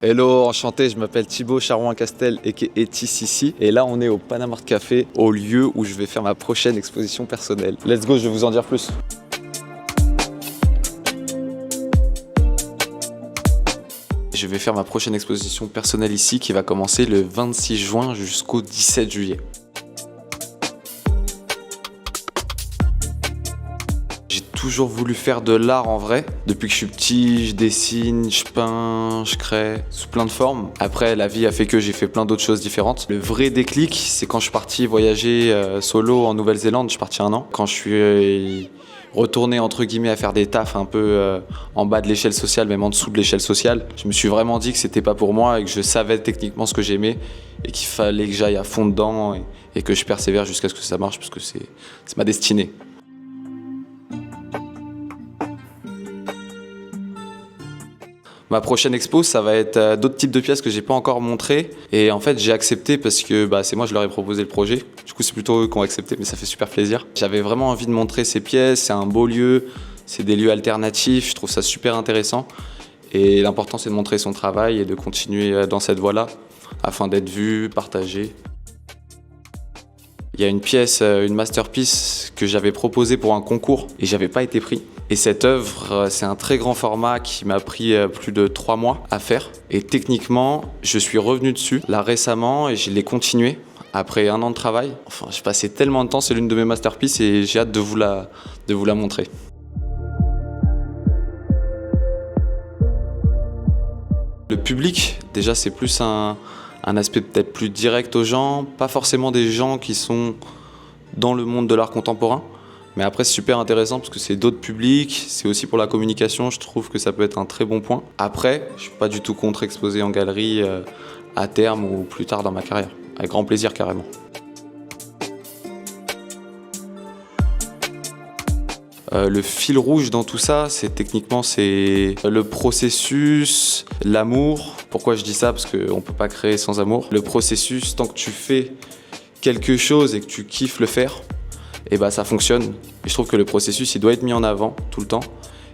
Hello, enchanté, je m'appelle Thibaut Charouin-Castel aka TCC et là on est au Panama Art Café, au lieu où je vais faire ma prochaine exposition personnelle. Let's go, je vais vous en dire plus. Je vais faire ma prochaine exposition personnelle ici qui va commencer le 26 juin jusqu'au 17 juillet. J'ai toujours voulu faire de l'art en vrai. Depuis que je suis petit, je dessine, je peins, je crée sous plein de formes. Après, la vie a fait que j'ai fait plein d'autres choses différentes. Le vrai déclic, c'est quand je suis parti voyager solo en Nouvelle-Zélande. Je suis parti 1 an. Quand je suis retourné entre guillemets à faire des tafs un peu en bas de l'échelle sociale, même en dessous de l'échelle sociale, je me suis vraiment dit que c'était pas pour moi et que je savais techniquement ce que j'aimais et qu'il fallait que j'aille à fond dedans et que je persévère jusqu'à ce que ça marche parce que c'est ma destinée. Ma prochaine expo, ça va être d'autres types de pièces que j'ai pas encore montrées. Et en fait, j'ai accepté parce que c'est moi, je leur ai proposé le projet. Du coup, c'est plutôt eux qui ont accepté, mais ça fait super plaisir. J'avais vraiment envie de montrer ces pièces. C'est un beau lieu, c'est des lieux alternatifs. Je trouve ça super intéressant. Et l'important, c'est de montrer son travail et de continuer dans cette voie-là afin d'être vu, partagé. Il y a une pièce, une masterpiece que j'avais proposée pour un concours et j'avais pas été pris. Et cette œuvre, c'est un très grand format qui m'a pris plus de 3 mois à faire. Et techniquement, je suis revenu dessus là récemment et je l'ai continué après 1 an de travail. Enfin, j'ai passé tellement de temps, c'est l'une de mes masterpieces et j'ai hâte de vous la montrer. Le public, déjà, c'est plus un aspect peut-être plus direct aux gens, pas forcément des gens qui sont dans le monde de l'art contemporain. Mais après, c'est super intéressant parce que c'est d'autres publics, c'est aussi pour la communication, je trouve que ça peut être un très bon point. Après, je suis pas du tout contre exposer en galerie à terme ou plus tard dans ma carrière. Avec grand plaisir, carrément. Le fil rouge dans tout ça, c'est techniquement le processus, l'amour. Pourquoi je dis ça? Parce qu'on ne peut pas créer sans amour. Le processus, tant que tu fais quelque chose et que tu kiffes le faire, et ça fonctionne. Et je trouve que le processus, il doit être mis en avant tout le temps.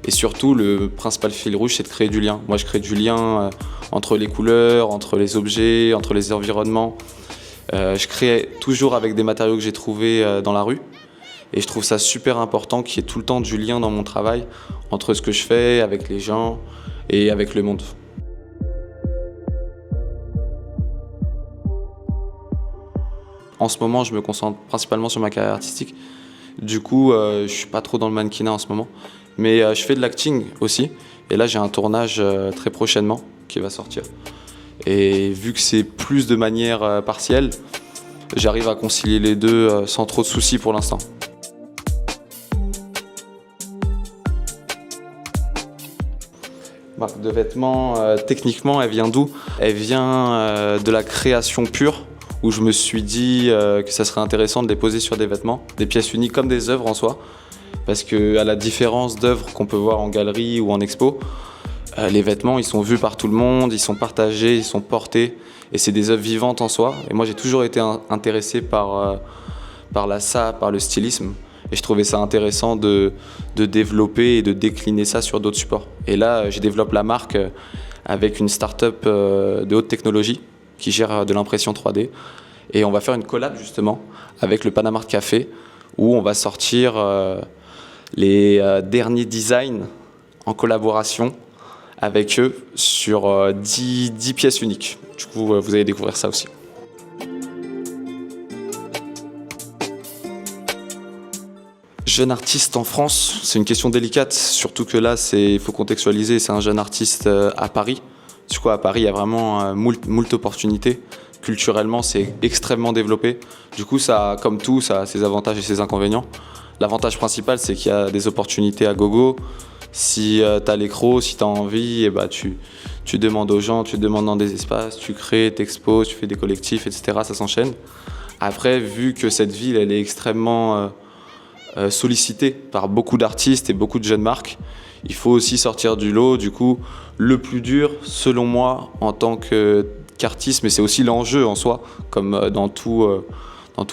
Et surtout, le principal fil rouge, c'est de créer du lien. Moi, je crée du lien entre les couleurs, entre les objets, entre les environnements. Je crée toujours avec des matériaux que j'ai trouvés dans la rue. Et je trouve ça super important qu'il y ait tout le temps du lien dans mon travail entre ce que je fais avec les gens et avec le monde. En ce moment, je me concentre principalement sur ma carrière artistique. Du coup, je suis pas trop dans le mannequinat en ce moment. Mais je fais de l'acting aussi. Et là, j'ai un tournage très prochainement qui va sortir. Et vu que c'est plus de manière partielle, j'arrive à concilier les deux sans trop de soucis pour l'instant. Marque de vêtements, techniquement, elle vient d'où? Elle vient de la création pure, où je me suis dit que ça serait intéressant de les poser sur des vêtements, des pièces uniques comme des œuvres en soi. Parce qu'à la différence d'œuvres qu'on peut voir en galerie ou en expo, les vêtements, ils sont vus par tout le monde, ils sont partagés, ils sont portés. Et c'est des œuvres vivantes en soi. Et moi, j'ai toujours été intéressé par le stylisme. Et je trouvais ça intéressant de développer et de décliner ça sur d'autres supports. Et là, je développe la marque avec une start-up de haute technologie qui gère de l'impression 3D. Et on va faire une collab justement avec le Panama Art Café où on va sortir les derniers designs en collaboration avec eux sur 10 pièces uniques. Du coup, vous allez découvrir ça aussi. Jeune artiste en France, c'est une question délicate, surtout que là, il faut contextualiser, c'est un jeune artiste à Paris. Du coup, à Paris, il y a vraiment moult opportunités. Culturellement, c'est extrêmement développé. Du coup, ça, comme tout, ça a ses avantages et ses inconvénients. L'avantage principal, c'est qu'il y a des opportunités à gogo. Si tu as l'écro, si tu as envie, tu demandes aux gens, tu demandes dans des espaces, tu crées, t'exposes, tu fais des collectifs, etc. Ça s'enchaîne. Après, vu que cette ville, elle est extrêmement sollicité par beaucoup d'artistes et beaucoup de jeunes marques. Il faut aussi sortir du lot. Du coup, le plus dur, selon moi, en tant qu'artiste, mais c'est aussi l'enjeu en soi, comme dans tous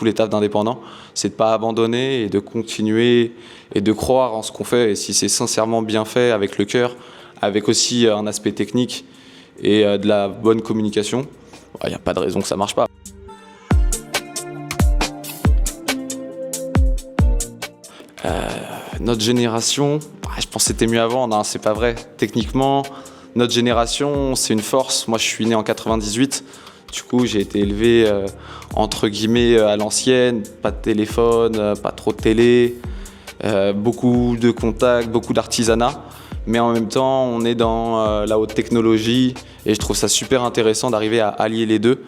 les tafs d'indépendants, c'est de ne pas abandonner et de continuer et de croire en ce qu'on fait. Et si c'est sincèrement bien fait, avec le cœur, avec aussi un aspect technique et de la bonne communication, il n'y a pas de raison que ça marche pas. Notre génération, je pense que c'était mieux avant, non, c'est pas vrai. Techniquement, notre génération, c'est une force. Moi, je suis né en 98. Du coup, j'ai été élevé entre guillemets à l'ancienne, pas de téléphone, pas trop de télé, beaucoup de contacts, beaucoup d'artisanat. Mais en même temps, on est dans la haute technologie et je trouve ça super intéressant d'arriver à allier les deux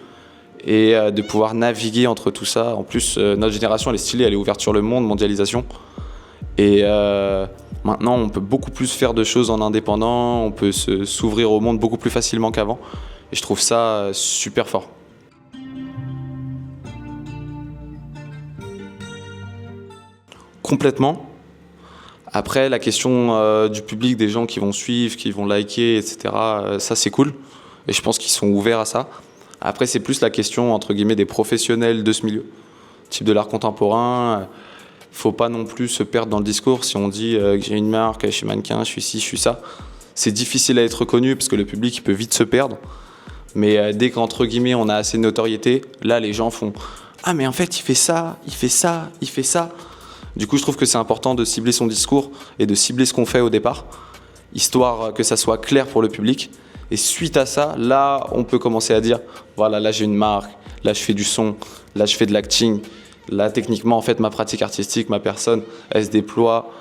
et de pouvoir naviguer entre tout ça. En plus, notre génération, elle est stylée, elle est ouverte sur le monde, mondialisation. Et maintenant, on peut beaucoup plus faire de choses en indépendant, on peut s'ouvrir au monde beaucoup plus facilement qu'avant. Et je trouve ça super fort. Complètement. Après, la question du public, des gens qui vont suivre, qui vont liker, etc., ça c'est cool. Et je pense qu'ils sont ouverts à ça. Après, c'est plus la question, entre guillemets, des professionnels de ce milieu. Type de l'art contemporain. Faut pas non plus se perdre dans le discours. Si on dit que j'ai une marque, je suis mannequin, je suis ci, je suis ça, c'est difficile à être reconnu parce que le public il peut vite se perdre. Mais dès qu'entre guillemets on a assez de notoriété, là les gens font « Ah mais en fait il fait ça, il fait ça, il fait ça ». Du coup je trouve que c'est important de cibler son discours et de cibler ce qu'on fait au départ, histoire que ça soit clair pour le public. Et suite à ça, là on peut commencer à dire « Voilà, là j'ai une marque, là je fais du son, là je fais de l'acting ». Là, techniquement, en fait, ma pratique artistique, ma personne, elle se déploie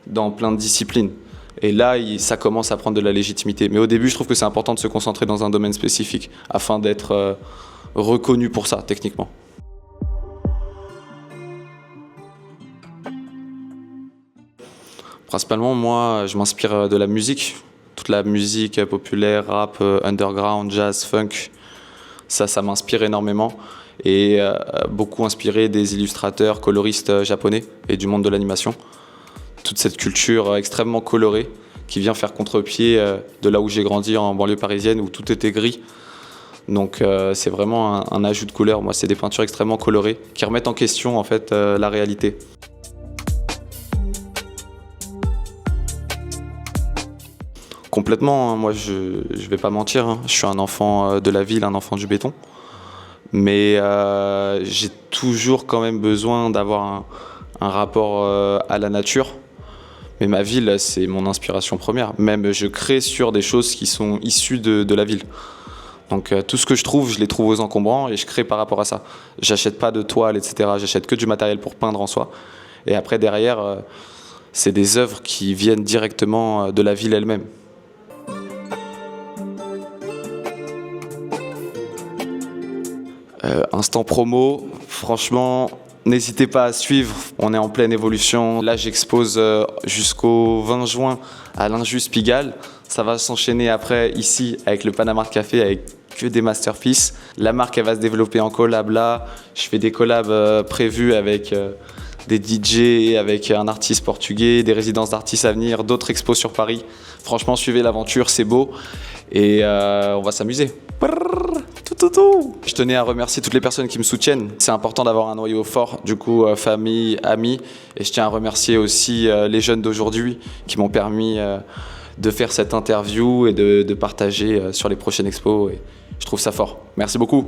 dans plein de disciplines. Et là, ça commence à prendre de la légitimité. Mais au début, je trouve que c'est important de se concentrer dans un domaine spécifique afin d'être reconnu pour ça, techniquement. Principalement, moi, je m'inspire de la musique. Toute la musique populaire, rap, underground, jazz, funk, ça m'inspire énormément. Et beaucoup inspiré des illustrateurs, coloristes japonais et du monde de l'animation. Toute cette culture extrêmement colorée qui vient faire contre-pied de là où j'ai grandi en banlieue parisienne où tout était gris. Donc c'est vraiment un ajout de couleur. Moi, c'est des peintures extrêmement colorées qui remettent en question en fait la réalité. Complètement, hein. Moi je vais pas mentir, hein. Je suis un enfant de la ville, un enfant du béton. Mais j'ai toujours quand même besoin d'avoir un rapport à la nature. Mais ma ville, c'est mon inspiration première. Même je crée sur des choses qui sont issues de la ville. Donc tout ce que je les trouve aux encombrants et je crée par rapport à ça. J'achète pas de toile, etc. J'achète que du matériel pour peindre en soi. Et après derrière, c'est des œuvres qui viennent directement de la ville elle-même. Instant promo, franchement, n'hésitez pas à suivre, on est en pleine évolution. Là, j'expose jusqu'au 20 juin à l'Injust Pigalle. Ça va s'enchaîner après ici avec le Panama Café avec que des masterpieces. La marque, elle va se développer en collab là. Je fais des collabs prévus avec des DJ, avec un artiste portugais, des résidences d'artistes à venir, d'autres expos sur Paris. Franchement, suivez l'aventure, c'est beau et on va s'amuser. Je tenais à remercier toutes les personnes qui me soutiennent. C'est important d'avoir un noyau fort, du coup, famille, amis. Et je tiens à remercier aussi les jeunes d'aujourd'hui qui m'ont permis de faire cette interview et de partager sur les prochaines expos. Et je trouve ça fort. Merci beaucoup.